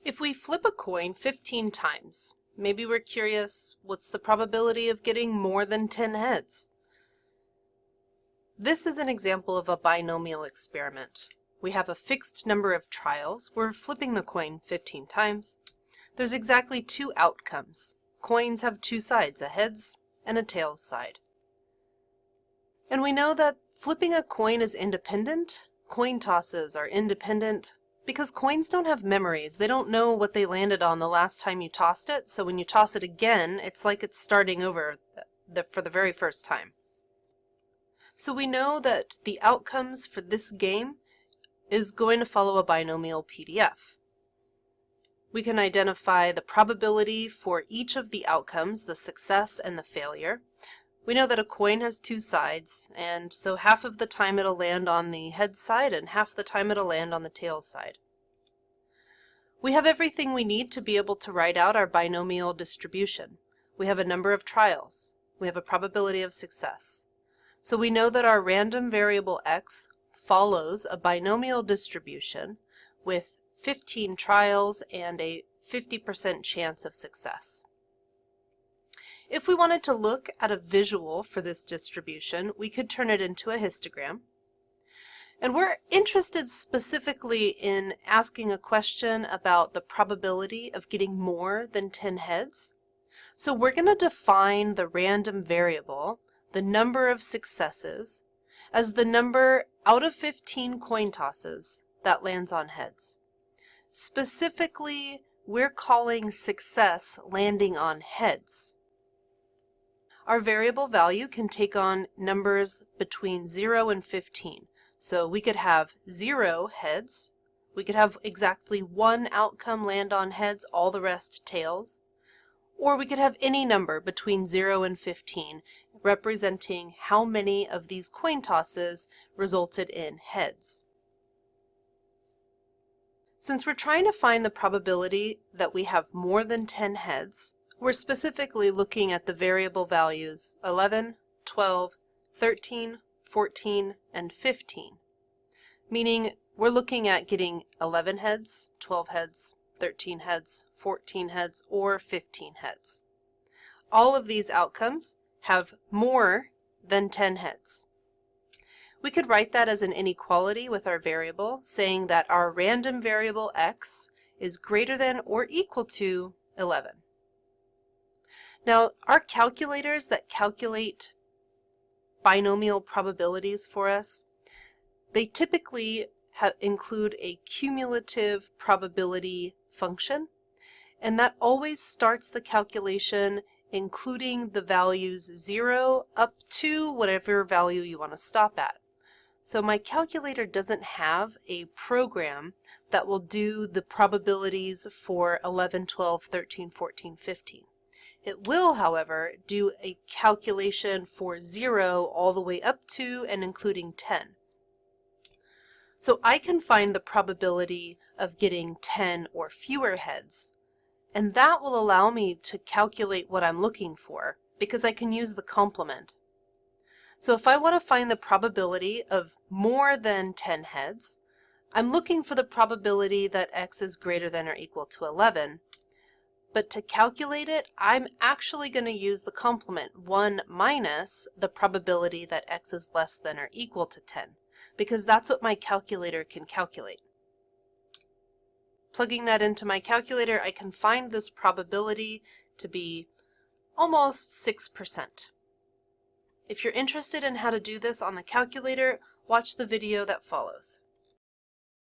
If we flip a coin 15 times, maybe we're curious, what's the probability of getting more than 10 heads? This is an example of a binomial experiment. We have a fixed number of trials. We're flipping the coin 15 times. There's exactly two outcomes. Coins have two sides, a heads and a tails side. And we know that flipping a coin is independent. Coin tosses are independent because coins don't have memories. They don't know what they landed on the last time you tossed it, so when you toss it again, it's like it's starting over for the very first time. So we know that the outcomes for this game is going to follow a binomial PDF. We can identify the probability for each of the outcomes, the success and the failure. We know that a coin has two sides, and so half of the time it'll land on the head side and half the time it'll land on the tail side. We have everything we need to be able to write out our binomial distribution. We have a number of trials. We have a probability of success. So we know that our random variable x follows a binomial distribution with 15 trials and a 50% chance of success. If we wanted to look at a visual for this distribution, we could turn it into a histogram. And we're interested specifically in asking a question about the probability of getting more than 10 heads. So we're going to define the random variable, the number of successes, as the number out of 15 coin tosses that lands on heads. Specifically, we're calling success landing on heads. Our variable value can take on numbers between 0 and 15. So we could have 0 heads, we could have exactly one outcome land on heads, all the rest tails, or we could have any number between 0 and 15, representing how many of these coin tosses resulted in heads. Since we're trying to find the probability that we have more than 10 heads, we're specifically looking at the variable values 11, 12, 13, 14, and 15, meaning we're looking at getting 11 heads, 12 heads, 13 heads, 14 heads, or 15 heads. All of these outcomes have more than 10 heads. We could write that as an inequality with our variable, saying that our random variable x is greater than or equal to 11. Now, our calculators that calculate binomial probabilities for us, they typically include a cumulative probability function, and that always starts the calculation including the values 0 up to whatever value you want to stop at. So my calculator doesn't have a program that will do the probabilities for 11, 12, 13, 14, 15. It will, however, do a calculation for 0 all the way up to and including 10. So I can find the probability of getting 10 or fewer heads, and that will allow me to calculate what I'm looking for because I can use the complement. So if I want to find the probability of more than 10 heads, I'm looking for the probability that x is greater than or equal to 11. But to calculate it, I'm actually going to use the complement 1 minus the probability that x is less than or equal to 10, because that's what my calculator can calculate. Plugging that into my calculator, I can find this probability to be almost 6%. If you're interested in how to do this on the calculator, watch the video that follows.